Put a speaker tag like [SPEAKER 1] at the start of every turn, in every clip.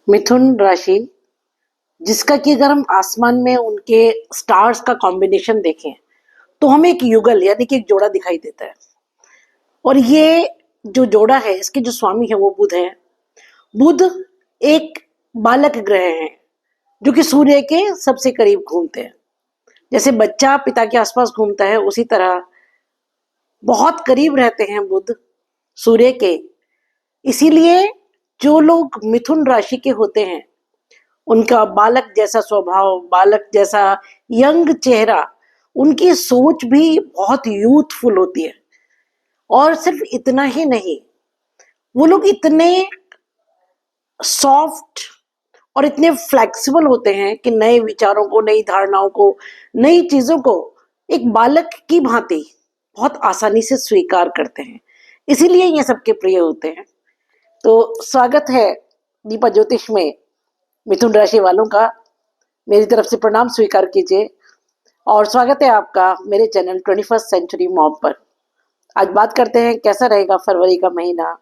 [SPEAKER 1] मिथुन राशि, जिसका कि अगर हम आसमान में उनके स्टार्स का कॉम्बिनेशन देखें तो हमें एक युगल यानी कि एक जोड़ा दिखाई देता है। और ये जो जोड़ा है इसके जो स्वामी है वो बुध है। बुध एक बालक ग्रह है जो कि सूर्य के सबसे करीब घूमते हैं। जैसे बच्चा पिता के आसपास घूमता है उसी तरह बहुत करीब रहते हैं बुध सूर्य के। इसीलिए जो लोग मिथुन राशि के होते हैं उनका बालक जैसा स्वभाव, बालक जैसा यंग चेहरा, उनकी सोच भी बहुत यूथफुल होती है। और सिर्फ इतना ही नहीं, वो लोग इतने सॉफ्ट और इतने फ्लेक्सिबल होते हैं कि नए विचारों को, नई धारणाओं को, नई चीजों को एक बालक की भांति बहुत आसानी से स्वीकार करते हैं। इसीलिए ये सबके प्रिय होते हैं। तो स्वागत है दीपा ज्योतिष में मिथुन राशि वालों का। मेरी तरफ से प्रणाम स्वीकार कीजिए और स्वागत है आपका मेरे चैनल 21st सेंचुरी मॉम पर। आज बात करते हैं कैसा रहेगा फरवरी का महीना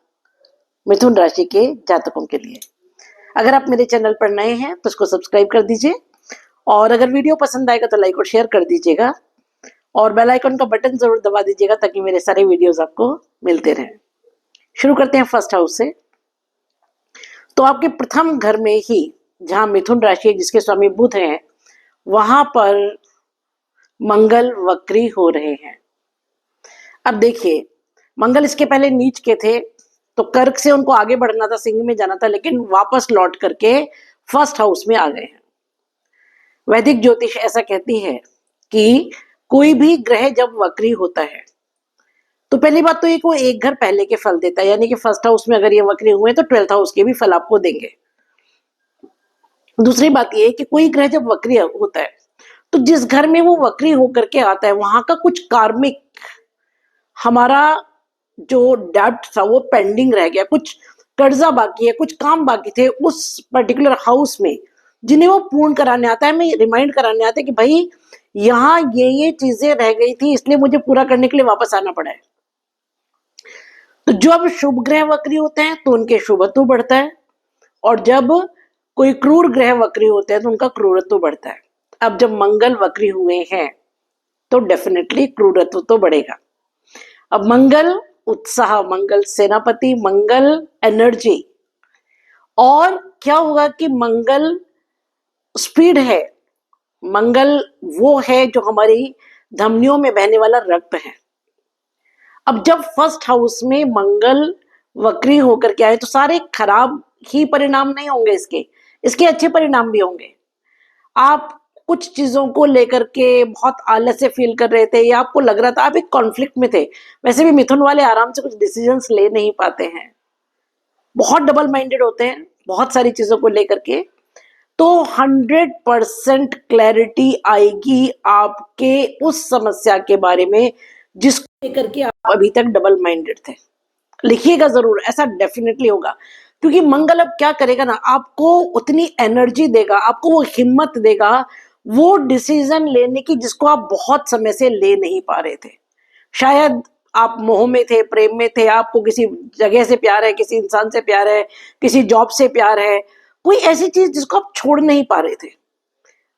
[SPEAKER 1] मिथुन राशि के जातकों के लिए। अगर आप मेरे चैनल पर नए हैं तो उसको सब्सक्राइब कर दीजिए और अगर वीडियो पसंद आएगा तो लाइक और शेयर कर दीजिएगा और बेल आइकन का बटन जरूर दबा दीजिएगा ताकि मेरे सारे वीडियोस आपको मिलते रहें। शुरू करते हैं फर्स्ट हाउस से। तो आपके प्रथम घर में ही जहां मिथुन राशि है जिसके स्वामी बुध हैं, वहां पर मंगल वक्री हो रहे हैं। अब देखिए, मंगल इसके पहले नीच के थे तो कर्क से उनको आगे बढ़ना था, सिंह में जाना था, लेकिन वापस लौट करके फर्स्ट हाउस में आ गए हैं। वैदिक ज्योतिष ऐसा कहती है कि कोई भी ग्रह जब वक्री होता है तो पहली बात तो ये को एक घर पहले के फल देता है, यानी कि फर्स्ट हाउस में अगर ये वक्री हुए तो 12th हाउस के भी फल आपको देंगे। दूसरी बात ये कि कोई ग्रह जब वक्री होता है तो जिस घर में वो वक्री होकर के आता है वहां का कुछ कार्मिक, हमारा जो डेब्ट था वो पेंडिंग रह गया, कुछ कर्जा बाकी है, कुछ काम बाकी थे उस पर्टिकुलर हाउस में, जिन्हें वो पूर्ण कराने आता है, हमें रिमाइंड कराने आता है कि भाई यहाँ ये चीजें रह गई थी इसलिए मुझे पूरा करने के लिए वापस आना पड़ा है। तो जब शुभ ग्रह वक्री होते हैं तो उनके शुभत्व बढ़ता है और जब कोई क्रूर ग्रह वक्री होते हैं तो उनका क्रूरत्व बढ़ता है। अब जब मंगल वक्री हुए हैं तो डेफिनेटली क्रूरत्व तो बढ़ेगा। अब मंगल उत्साह, मंगल सेनापति, मंगल एनर्जी, और क्या होगा कि मंगल स्पीड है, मंगल वो है जो हमारी धमनियों में बहने वाला रक्त है। अब जब फर्स्ट हाउस में मंगल वक्री होकर के आए तो सारे खराब ही परिणाम नहीं होंगे, इसके अच्छे परिणाम भी होंगे। आप कुछ चीजों को लेकर के बहुत आलस से फील कर रहे थे या आपको लग रहा था आप एक कॉन्फ्लिक्ट में थे। वैसे भी मिथुन वाले आराम से कुछ डिसीजंस ले नहीं पाते हैं, बहुत डबल माइंडेड होते हैं बहुत सारी चीजों को लेकर के। तो 100% क्लैरिटी आएगी आपके उस समस्या के बारे में जिसको लेकर के आप अभी तक डबल माइंडेड थे। लिखिएगा जरूर, ऐसा डेफिनेटली होगा, क्योंकि मंगल अब क्या करेगा ना, आपको उतनी एनर्जी देगा, आपको वो हिम्मत देगा वो डिसीजन लेने की जिसको आप बहुत समय से ले नहीं पा रहे थे। शायद आप मोह में थे, प्रेम में थे, आपको किसी जगह से प्यार है, किसी इंसान से प्यार है, किसी जॉब से प्यार है, कोई ऐसी चीज जिसको आप छोड़ नहीं पा रहे थे,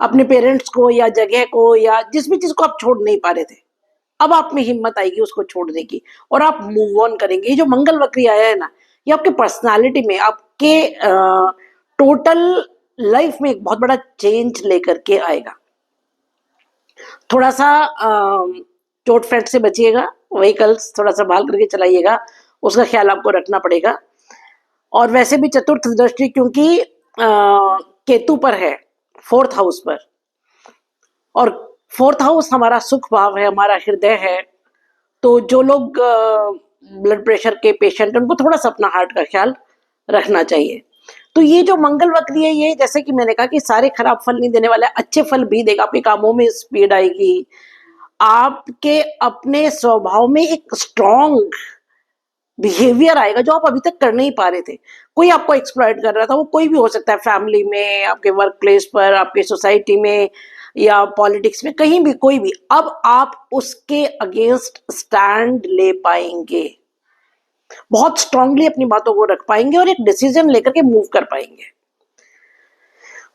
[SPEAKER 1] अपने पेरेंट्स को या जगह को या जिस भी चीज को आप छोड़ नहीं पा रहे थे। अब आप में हिम्मत आएगी उसको छोड़ने की और आप मूव ऑन करेंगे। ये जो मंगल वक्री आया है ना, ये आपके पर्सनालिटी में, आपके टोटल लाइफ में एक बहुत बड़ा चेंज लेकर के आएगा। थोड़ा सा चोट फेट से बचिएगा, व्हीकल्स थोड़ा सा संभाल करके चलाइएगा, उसका ख्याल आपको रखना पड़ेगा। और वैसे भी चतुर्थ दृष्टि क्योंकि केतु पर है, 4th हाउस पर, और 4th हाउस हमारा सुख भाव है, हमारा हृदय है। तो जो लोग ब्लड प्रेशर के पेशेंट, उनको थोड़ा सा अपना हार्ट का ख्याल रखना चाहिए। तो ये जो मंगल वक्री है, ये जैसे कि मैंने कहा कि सारे खराब फल नहीं देने वाला है, अच्छे फल भी देगा। आपके कामों में स्पीड आएगी, आपके अपने स्वभाव में एक स्ट्रॉन्ग बिहेवियर आएगा जो आप अभी तक कर नहीं पा रहे थे। कोई आपको एक्सप्लॉइट कर रहा था, वो कोई भी हो सकता है, फैमिली में, आपके वर्क प्लेस पर, आपके सोसाइटी में या पॉलिटिक्स में, कहीं भी, कोई भी। अब आप उसके अगेंस्ट स्टैंड ले पाएंगे, बहुत स्ट्रांगली अपनी बातों को रख पाएंगे और एक डिसीजन लेकर के मूव कर पाएंगे।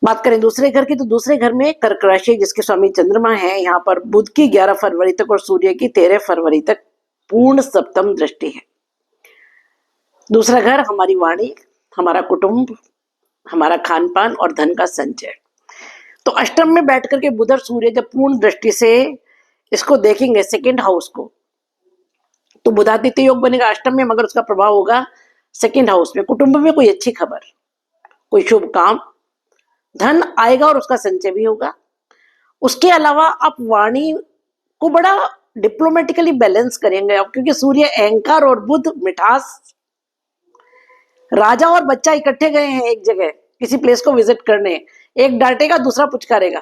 [SPEAKER 1] बात करें दूसरे घर की, तो दूसरे घर में कर्क राशि जिसके स्वामी चंद्रमा है, यहाँ पर बुध की 11 फरवरी तक और सूर्य की 13 फरवरी तक पूर्ण सप्तम दृष्टि है। दूसरा घर हमारी वाणी, हमारा कुटुंब, हमारा खान पान और धन का संचय। तो अष्टम में बैठ करके बुध और सूर्य जब पूर्ण दृष्टि से इसको देखेंगे सेकेंड हाउस को, तो बुधादित्य योग बनेगा अष्टम में, मगर उसका प्रभाव होगा सेकेंड हाउस में। कुटुंब में कोई अच्छी खबर, कोई शुभ काम, धन आएगा और उसका संचय भी होगा। उसके अलावा आप वाणी को बड़ा डिप्लोमेटिकली बैलेंस करेंगे आप, क्योंकि सूर्य अहंकार और बुध मिठास। राजा और बच्चा इकट्ठे गए हैं एक जगह किसी प्लेस को विजिट करने, एक डांटेगा दूसरा पुचकारेगा,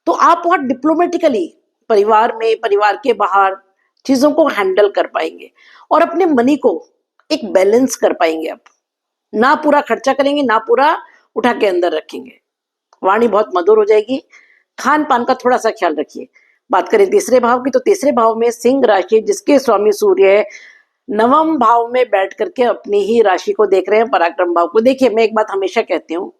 [SPEAKER 1] तो आप बहुत डिप्लोमेटिकली परिवार में, परिवार के बाहर चीजों को हैंडल कर पाएंगे और अपने मनी को एक बैलेंस कर पाएंगे। आप ना पूरा खर्चा करेंगे, ना पूरा उठा के अंदर रखेंगे। वाणी बहुत मधुर हो जाएगी। खान पान का थोड़ा सा ख्याल रखिए। बात करें तीसरे भाव की, तो तीसरे भाव में सिंह राशि जिसके स्वामी सूर्य है, नवम भाव में बैठ करके अपनी ही राशि को देख रहे हैं, पराक्रम भाव को। देखिए, मैं एक बात हमेशा कहती हूँ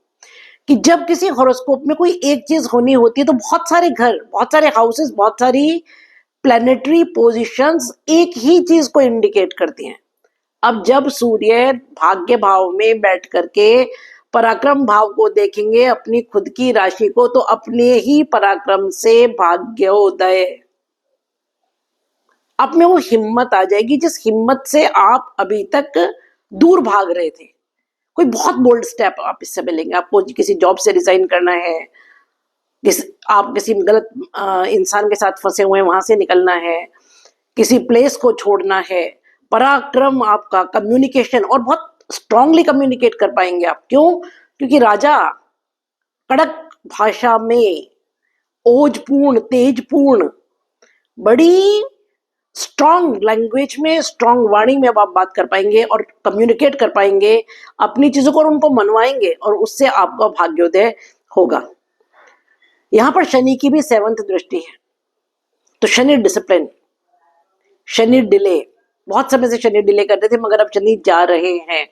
[SPEAKER 1] कि जब किसी हॉरोस्कोप में कोई एक चीज होनी होती है, तो बहुत सारे घर, बहुत सारे हाउसेस, बहुत सारी प्लैनेटरी पोजीशंस एक ही चीज को इंडिकेट करती हैं। अब जब सूर्य भाग्य भाव में बैठ करके पराक्रम भाव को देखेंगे, अपनी खुद की राशि को, तो अपने ही पराक्रम से भाग्योदय, आप में वो हिम्मत आ जाएगी जिस हिम्मत से आप अभी तक दूर भाग रहे थे। कोई बहुत बोल्ड स्टेप आप इस समय लेंगे। आपको किसी जॉब से रिजाइन करना है, आप किसी गलत इंसान के साथ फंसे हुए हैं वहां से निकलना है, किसी प्लेस को छोड़ना है। पराक्रम आपका, कम्युनिकेशन, और बहुत स्ट्रांगली कम्युनिकेट कर पाएंगे आप। क्यों? क्योंकि राजा कड़क भाषा में, ओजपूर्ण, तेजपूर्ण, बड़ी स्ट्रांग लैंग्वेज में, स्ट्रांग वाणी में अब आप बात कर पाएंगे और कम्युनिकेट कर पाएंगे अपनी चीजों को, और उनको मनवाएंगे, और उससे आपका भाग्योदय होगा। यहां पर शनि की भी 7th दृष्टि है। तो शनि डिसिप्लिन, शनि डिले, बहुत समय से शनि डिले करते थे, मगर अब शनि जा रहे हैं।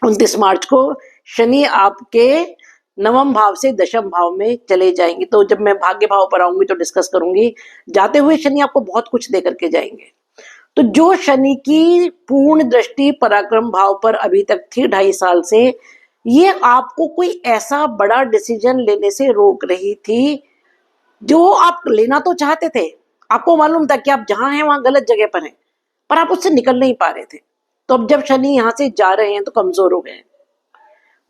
[SPEAKER 1] 29 मार्च को शनि आपके नवम भाव से दशम भाव में चले जाएंगे। तो जब मैं भाग्य भाव पर आऊंगी तो डिस्कस करूंगी। जाते हुए शनि आपको बहुत कुछ दे करके जाएंगे। तो जो शनि की पूर्ण दृष्टि पराक्रम भाव पर अभी तक थी 2.5 साल से, ये आपको कोई ऐसा बड़ा डिसीजन लेने से रोक रही थी जो आप लेना तो चाहते थे। आपको मालूम था कि आप जहां हैं वहां गलत जगह पर हैं, पर आप उससे निकल नहीं पा रहे थे। तो अब जब शनि यहां से जा रहे हैं तो कमजोर हो गए।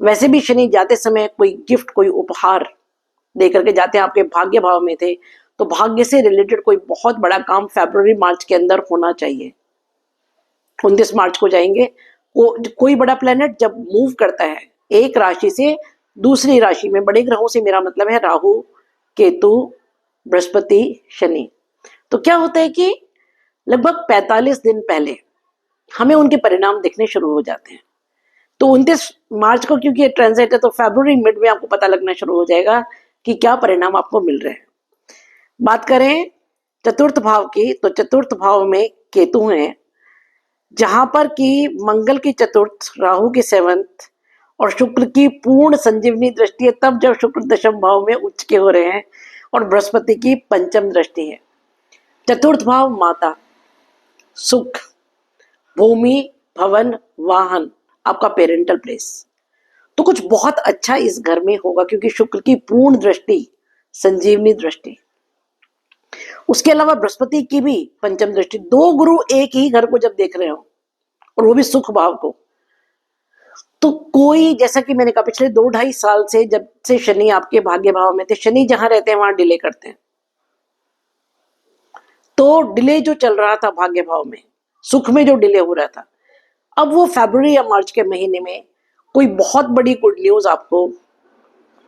[SPEAKER 1] वैसे भी शनि जाते समय कोई गिफ्ट, कोई उपहार दे करके जाते हैं। आपके भाग्य भाव में थे, तो भाग्य से रिलेटेड कोई बहुत बड़ा काम फरवरी मार्च के अंदर होना चाहिए। 29 मार्च को जाएंगे। कोई बड़ा प्लेनेट जब मूव करता है एक राशि से दूसरी राशि में, बड़े ग्रहों से मेरा मतलब है राहु, केतु, बृहस्पति, शनि, तो क्या होता है कि लगभग 45 दिन पहले हमें उनके परिणाम दिखने शुरू हो जाते हैं। तो 29 मार्च को क्योंकि ये ट्रांजिट है, तो फरवरी मिड में आपको पता लगना शुरू हो जाएगा कि क्या परिणाम आपको मिल रहे हैं। बात करें चतुर्थ भाव की, तो चतुर्थ भाव में केतु हैं, जहां पर कि मंगल की चतुर्थ, राहु की 7th और शुक्र की पूर्ण संजीवनी दृष्टि है, तब जब शुक्र दशम भाव में उच्च के हो रहे हैं, और बृहस्पति की पंचम दृष्टि है। चतुर्थ भाव माता, सुख, भूमि, भवन, वाहन, आपका पेरेंटल प्लेस, तो कुछ बहुत अच्छा इस घर में होगा, क्योंकि शुक्र की पूर्ण दृष्टि, संजीवनी दृष्टि। उसके अलावा बृहस्पति की भी पंचम दृष्टि। 2 गुरु एक ही घर को जब देख रहे हो, और वो भी सुख भाव को, तो कोई, जैसा कि मैंने कहा पिछले 2-2.5 साल से जब से शनि आपके भाग्य भाव में थे, शनि जहां रहते हैं वहां डिले करते हैं। तो डिले जो चल रहा था भाग्य भाव में, सुख में जो डिले हो रहा था, अब वो फरवरी या मार्च के महीने में कोई बहुत बड़ी गुड न्यूज आपको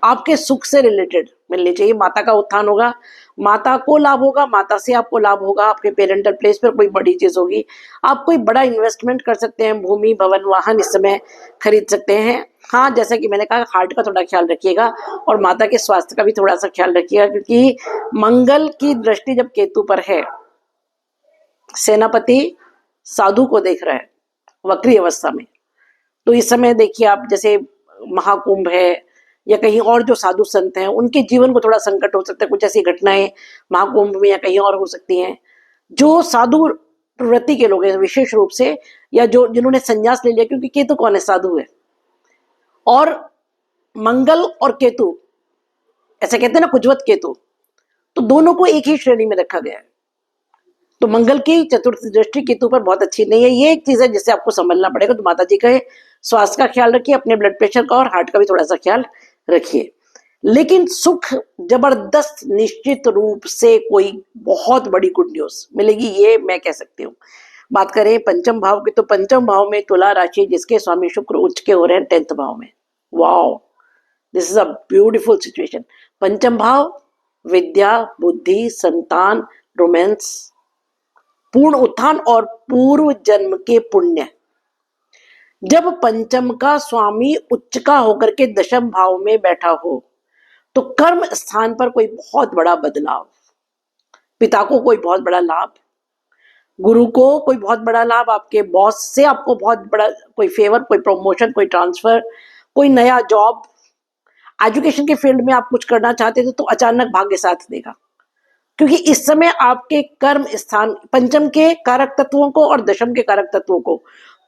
[SPEAKER 1] आपके सुख से रिलेटेड मिलनी चाहिए। माता का उत्थान होगा, माता को लाभ होगा, माता से आपको लाभ होगा, आपके पेरेंटल प्लेस पर कोई बड़ी चीज होगी। आप कोई बड़ा इन्वेस्टमेंट कर सकते हैं, भूमि, भवन, वाहन इस समय खरीद सकते हैं। हाँ, जैसा कि मैंने कहा, हार्ट का थोड़ा ख्याल रखिएगा और माता के स्वास्थ्य का भी थोड़ा सा ख्याल रखिएगा, क्योंकि मंगल की दृष्टि जब केतु पर है, सेनापति साधु को देख रहा है वक्री अवस्था में, तो इस समय देखिए आप, जैसे महाकुंभ है, या कहीं और जो साधु संत हैं उनके जीवन को थोड़ा संकट हो सकता है, कुछ ऐसी घटनाएं महाकुंभ में या कहीं और हो सकती हैं। जो साधु प्रवृत्ति के लोग हैं विशेष रूप से, या जो जिन्होंने संन्यास ले लिया, क्योंकि केतु कौन है, साधु है। और मंगल और केतु, ऐसा कहते हैं ना कुजवत केतु, तो दोनों को एक ही श्रेणी में रखा गया है। तो मंगल की चतुर्थ दृष्टि केतु पर बहुत अच्छी नहीं है। ये एक चीज है जिससे आपको समझना पड़ेगा। तो माता जी कहे स्वास्थ्य का ख्याल रखिए, अपने ब्लड प्रेशर का और हार्ट का भी थोड़ा सा ख्याल रखिए। लेकिन सुख जबरदस्त निश्चित रूप से कोई बहुत बड़ी गुड न्यूज मिलेगी, ये मैं कह सकती हूँ। बात करें पंचम भाव की, तो पंचम भाव में तुला राशि जिसके स्वामी शुक्र उच्च के हो रहे हैं 10th भाव में। Wow, this is a beautiful situation. पंचम भाव विद्या, बुद्धि, संतान, रोमांस, पूर्ण उत्थान और पूर्व जन्म के पुण्य। जब पंचम का स्वामी उच्च का होकर के दशम भाव में बैठा हो तो कर्म स्थान पर कोई बहुत बड़ा बदलाव, पिता को कोई बहुत बड़ा लाभ, गुरु को कोई बहुत बड़ा लाभ, आपके बॉस से आपको बहुत बड़ा कोई फेवर, कोई प्रमोशन, कोई ट्रांसफर, कोई नया जॉब, एजुकेशन के फील्ड में आप कुछ करना चाहते थे तो अचानक भाग्य साथ देगा। क्योंकि इस समय आपके कर्म स्थान पंचम के कारक तत्वों को और दशम के कारक तत्वों को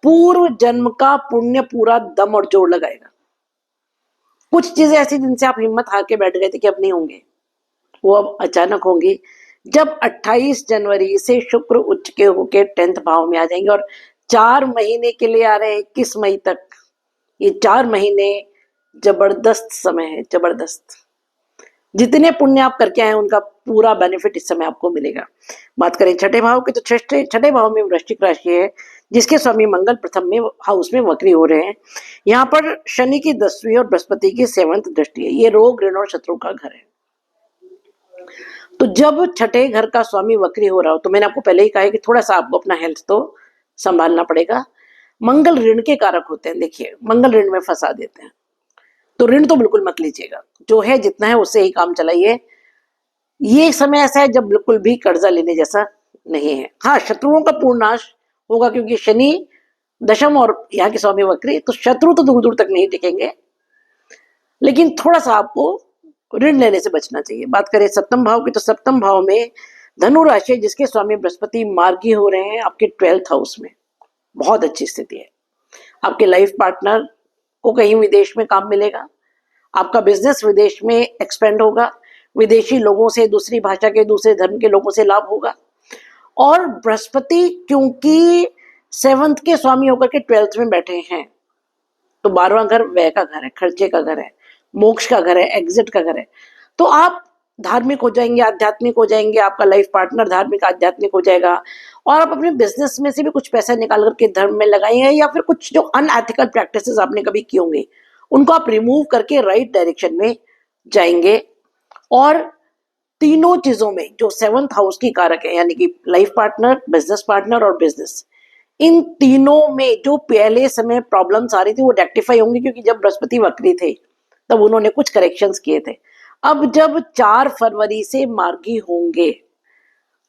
[SPEAKER 1] पूर्व जन्म का पुण्य पूरा दम और जोर लगाएगा। कुछ चीजें ऐसी जिनसे आप हिम्मत हार के बैठ गए थे कि अब नहीं होंगे, वो अब अचानक होंगी। जब 28 जनवरी से शुक्र उच्च के होके 10th भाव में आ जाएंगे और 4 महीने के लिए आ रहे हैं, 21 मई तक। ये 4 महीने जबरदस्त समय है, जबरदस्त। जितने पुण्य आप करके आए उनका पूरा बेनिफिट इस समय आपको मिलेगा। बात करें छठे भाव की, तो छठे भाव में वृश्चिक राशि है जिसके स्वामी मंगल प्रथम में हाउस में वक्री हो रहे हैं। यहाँ पर शनि की 10वीं और बृहस्पति की 7th दृष्टि है। ये रोग, ऋण और शत्रु का घर है। तो जब छठे घर का स्वामी वक्री हो रहा हो, तो मैंने आपको पहले ही कहा है कि थोड़ा सा आपको अपना हेल्थ तो संभालना पड़ेगा। मंगल ऋण के कारक होते हैं, देखिए मंगल ऋण में फंसा देते हैं, तो ऋण तो बिल्कुल मत लीजिएगा, जो है जितना है उससे ही काम चलाइए। ये समय ऐसा है जब बिल्कुल भी कर्जा लेने जैसा नहीं है। हाँ, शत्रुओं का पूर्ण नाश होगा क्योंकि शनि दशम और यहाँ के स्वामी वक्री, तो शत्रु तो दूर दूर तक नहीं टिकेंगे, लेकिन थोड़ा सा आपको ऋण लेने से बचना चाहिए। बात करें सप्तम भाव की, तो सप्तम भाव में धनु राशि जिसके स्वामी बृहस्पति मार्गी हो रहे हैं आपके 12th हाउस में। बहुत अच्छी स्थिति है। आपके लाइफ पार्टनर को कहीं विदेश में काम मिलेगा, आपका बिजनेस विदेश में एक्सपेंड होगा, विदेशी लोगों से, दूसरी भाषा के, दूसरे धर्म के लोगों से लाभ होगा। और बृहस्पति क्योंकि 7th के स्वामी होकर के 12th में बैठे हैं, तो 12वां घर व्यय का घर है, खर्चे का घर है, मोक्ष का घर है, एग्जिट का घर है। तो आप धार्मिक हो जाएंगे, आध्यात्मिक हो जाएंगे, आपका लाइफ पार्टनर धार्मिक आध्यात्मिक हो जाएगा, और आप अपने बिजनेस में से भी कुछ पैसा निकाल करके धर्म में लगाएंगे, या फिर कुछ जो अनएथिकल प्रैक्टिसेस आपने कभी की होंगी उनको आप रिमूव करके राइट डायरेक्शन में जाएंगे। और तीनों चीजों में जो 7th हाउस की कारक है, यानी कि लाइफ पार्टनर, बिजनेस पार्टनर और बिजनेस, इन तीनों में जो पहले समय प्रॉब्लम्स आ रही थी वो रेक्टिफाई होंगी, क्योंकि जब बृहस्पति वक्री थे तब उन्होंने कुछ करेक्शंस किए थे। अब जब 4 फरवरी से मार्गी होंगे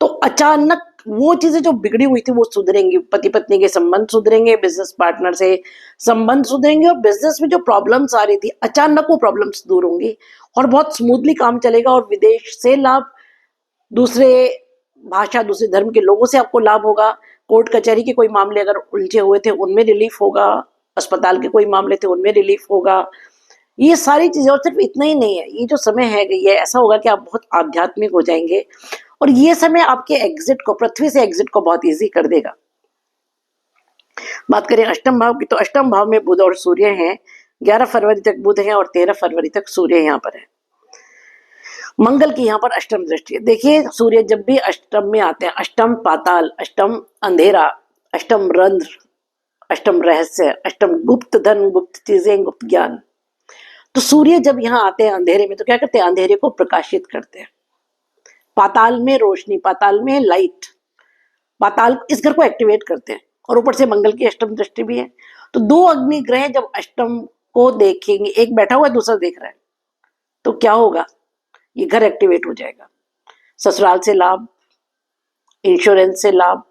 [SPEAKER 1] तो अचानक वो चीजें जो बिगड़ी हुई थी वो सुधरेंगी। पति पत्नी के संबंध सुधरेंगे, बिजनेस पार्टनर से संबंध सुधरेंगे, और बिजनेस में जो प्रॉब्लम्स आ रही थी अचानक वो प्रॉब्लम्स दूर होंगी और बहुत स्मूथली काम चलेगा। और विदेश से लाभ, दूसरे भाषा, दूसरे धर्म के लोगों से आपको लाभ होगा। कोर्ट कचहरी के कोई मामले अगर उलझे हुए थे उनमें रिलीफ होगा, अस्पताल के कोई मामले थे उनमें रिलीफ होगा। ये सारी चीजें, और सिर्फ इतना ही नहीं है, ये जो समय है ये ऐसा होगा कि आप बहुत आध्यात्मिक हो जाएंगे, और ये समय आपके एग्जिट को, पृथ्वी से एग्जिट को बहुत इजी कर देगा। बात करें अष्टम भाव की, तो अष्टम भाव में बुध और सूर्य हैं। 11 फरवरी तक बुध है और 13 फरवरी तक सूर्य यहाँ पर है। मंगल की यहाँ पर अष्टम दृष्टि है। देखिए सूर्य जब भी अष्टम में आते हैं, अष्टम पाताल, अष्टम अंधेरा, अष्टम रंध्र, अष्टम रहस्य, अष्टम गुप्त धन, गुप्त चीजें, गुप्त ज्ञान। तो सूर्य जब यहाँ आते हैं अंधेरे में तो क्या करते हैं, अंधेरे को प्रकाशित करते हैं। पाताल में रोशनी, पाताल में लाइट, पाताल इस घर को एक्टिवेट करते हैं। और ऊपर से मंगल की अष्टम दृष्टि भी है। तो 2 अग्नि ग्रह जब अष्टम को देखेंगे, एक बैठा हुआ है दूसरा देख रहा है, तो क्या होगा, ये घर एक्टिवेट हो जाएगा। ससुराल से लाभ, इंश्योरेंस से लाभ,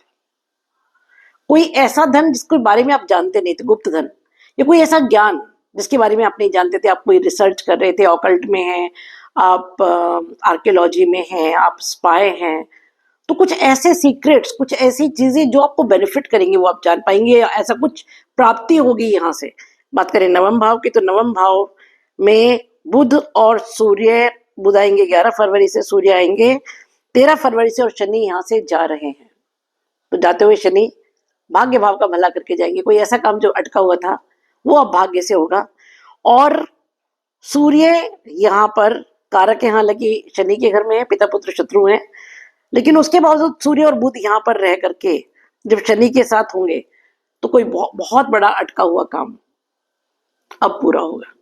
[SPEAKER 1] कोई ऐसा धन जिसके बारे में आप जानते नहीं थे, गुप्त धन, या कोई ऐसा ज्ञान जिसके बारे में आप नहीं जानते थे, आप कोई रिसर्च कर रहे थे, ऑकल्ट में हैं, आप आर्कियोलॉजी में हैं, आप स्पाई हैं, तो कुछ ऐसे सीक्रेट्स, कुछ ऐसी चीजें जो आपको बेनिफिट करेंगे वो आप जान पाएंगे, ऐसा कुछ प्राप्ति होगी यहाँ से। बात करें नवम भाव की, तो नवम भाव में बुध और सूर्य, बुध आएंगे 11 फरवरी से, सूर्य आएंगे 13 फरवरी से, और शनि यहाँ से जा रहे हैं। तो जाते हुए शनि भाग्य भाव का भला करके जाएंगे। कोई ऐसा काम जो अटका हुआ था वो अब भाग्य से होगा। और सूर्य यहाँ पर कारक है, हालांकि शनि के घर में है, पिता पुत्र शत्रु है, लेकिन उसके बावजूद सूर्य और बुध यहाँ पर रह करके जब शनि के साथ होंगे तो कोई बहुत बड़ा अटका हुआ काम अब पूरा होगा।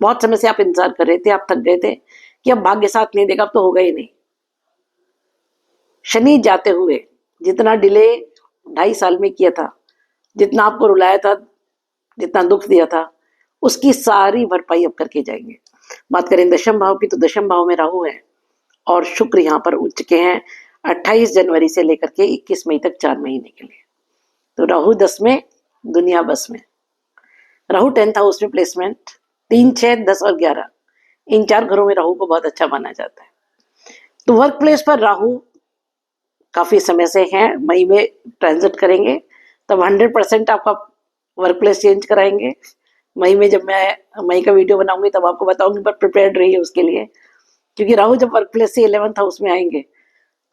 [SPEAKER 1] बहुत समय से आप इंतजार कर रहे थे, आप थक गए थे कि अब भाग्य साथ नहीं देगा, अब तो होगा ही नहीं। शनि जाते हुए जितना डिले 2.5 साल में किया था, जितना आपको रुलाया था, जितना दुख दिया था, उसकी सारी भरपाई अब करके जाएंगे। बात करें दशम भाव की, तो दशम भाव में राहु है और शुक्र यहाँ पर उच्च के हैं 28 जनवरी से लेकर के 21 मई तक, 4 महीने के लिए। तो राहु 10 में, दुनिया बस में। राहु 10th हाउस में प्लेसमेंट, 3, 6, 10 और 11, इन 4 घरों में राहु को बहुत अच्छा माना जाता है। तो वर्क प्लेस पर राहु काफी समय से हैं, मई में ट्रांजिट करेंगे, तब 100% आपका वर्क प्लेस चेंज कराएंगे। मई में जब मैं मई का वीडियो बनाऊंगी तब आपको बताऊंगी, पर प्रिपेयर्ड रहिए उसके लिए, क्योंकि राहु जब वर्क प्लेस से 11th हाउस में आएंगे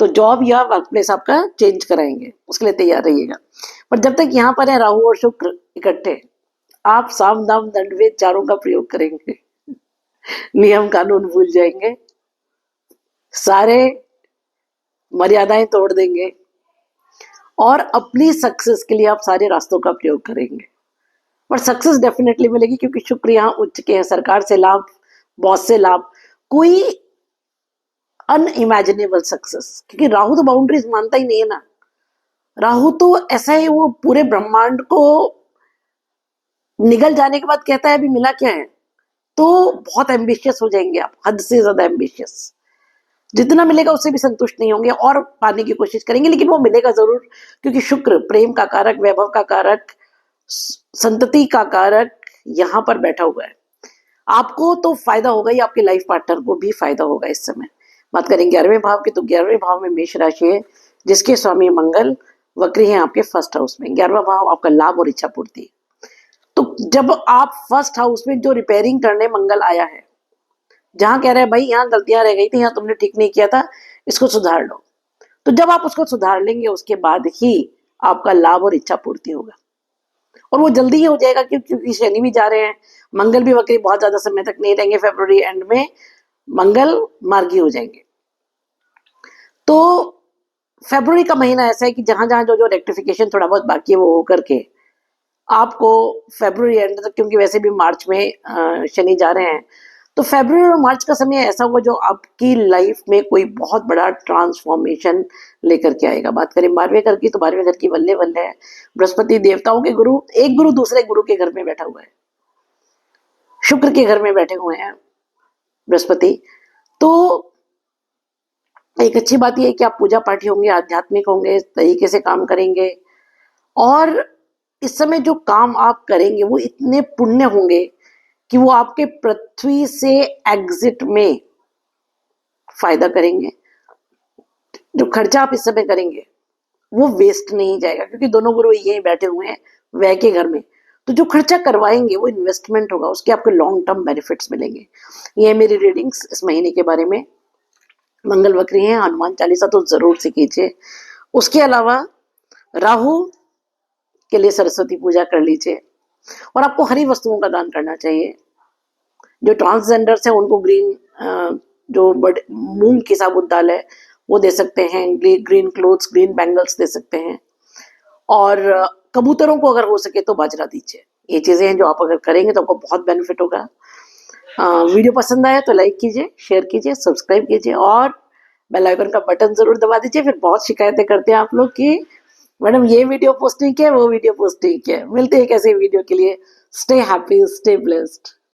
[SPEAKER 1] तो जॉब या वर्क प्लेस आपका चेंज कराएंगे, उसके लिए तैयार रहिएगा। पर जब तक यहाँ पर है राहु और शुक्र इकट्ठे, आप साम दाम दंड भेद चारों का प्रयोग करेंगे, नियम कानून भूल जाएंगे, सारे मर्यादाएं तोड़ देंगे और अपनी सक्सेस के लिए आप सारे रास्तों का प्रयोग करेंगे। पर सक्सेस डेफिनेटली मिलेगी, क्योंकि शुक्र यहाँ उच्च के हैं, सरकार से लाभ, बॉस से लाभ, कोई अनइमेजिनेबल सक्सेस, क्योंकि राहु तो बाउंड्रीज मानता ही नहीं है ना। राहु तो ऐसा है, वो पूरे ब्रह्मांड को निगल जाने के बाद कहता है अभी मिला क्या है। तो बहुत एम्बिशियस हो जाएंगे आप, हद से ज्यादा एम्बिशियस, जितना मिलेगा उससे भी संतुष्ट नहीं होंगे और पाने की कोशिश करेंगे, लेकिन वो मिलेगा जरूर, क्योंकि शुक्र प्रेम का कारक, वैभव का कारक, संतति का कारक यहाँ पर बैठा हुआ है। आपको तो फायदा होगा ही, आपके लाइफ पार्टनर को भी फायदा होगा इस समय। बात करें 11वें भाव की, तो 11वें भाव में मेष राशि है, जिसके स्वामी मंगल वक्री हैं आपके फर्स्ट हाउस में। 11वां भाव आपका लाभ और इच्छा पूर्ति। तो जब आप फर्स्ट हाउस में जो रिपेयरिंग करने मंगल आया है, जहां कह रहे हैं भाई यहाँ गलतियां रह गई थी, यहाँ तुमने ठीक नहीं किया था, इसको सुधार लो, तो जब आप उसको सुधार लेंगे उसके बाद ही आपका लाभ और इच्छा पूर्ति होगा। और वो जल्दी ही हो जाएगा, क्योंकि शनि भी जा रहे हैं, मंगल भी वक्री बहुत ज्यादा समय तक नहीं रहेंगे, फरवरी एंड में मंगल मार्गी हो जाएंगे। तो फरवरी का महीना ऐसा है कि जहां जहां जो जो रेक्टिफिकेशन थोड़ा बहुत बाकी है वो हो करके आपको फरवरी एंड तक, क्योंकि वैसे भी मार्च में शनि जा रहे हैं, तो फरवरी और मार्च का समय ऐसा होगा जो आपकी लाइफ में कोई बहुत बड़ा ट्रांसफॉर्मेशन लेकर के आएगा। बात करें 12वें घर की, तो 12वें घर की वल्ले वल्ले है, बृहस्पति देवताओं के गुरु, एक गुरु दूसरे गुरु के घर में बैठा हुआ है, शुक्र के घर में बैठे हुए हैं बृहस्पति। तो एक अच्छी बात यह है कि आप पूजा पाठी होंगे, आध्यात्मिक होंगे, तरीके से काम करेंगे, और इस समय जो काम आप करेंगे वो इतने पुण्य होंगे कि वो आपके पृथ्वी से एग्जिट में फायदा करेंगे। जो खर्चा आप इस समय करेंगे वो वेस्ट नहीं जाएगा, क्योंकि दोनों गुरु यही बैठे हुए हैं व्यय के घर में। तो जो खर्चा करवाएंगे वो इन्वेस्टमेंट होगा, उसके आपको लॉन्ग टर्म बेनिफिट्स मिलेंगे। ये है मेरी रीडिंग्स इस महीने के बारे में। मंगल वक्री है, हनुमान चालीसा तो जरूर से कीजिए। उसके अलावा राहु के लिए सरस्वती पूजा कर लीजिए, और आपको हरी वस्तुओं का दान करना चाहिए। जो ट्रांसजेंडर्स हैं उनको ग्रीन जो मूंग की साबुत दाल है वो दे सकते हैं, ग्रीन क्लोथ्स, ग्रीन बैंगल्स दे सकते हैं, और कबूतरों को अगर हो सके तो बाजरा दीजिए। ये चीजें हैं जो आप अगर करेंगे तो आपको बहुत बेनिफिट होगा। वीडियो पसंद आया तो लाइक कीजिए, शेयर कीजिए, सब्सक्राइब कीजिए, और बेल आइकन का बटन जरूर दबा दीजिए। फिर बहुत शिकायतें करते हैं आप लोग कि मैडम ये वीडियो पोस्ट नहीं किया, वो वीडियो पोस्ट नहीं किया। मिलते हैं एक ऐसे वीडियो के लिए। Stay happy, stay blessed.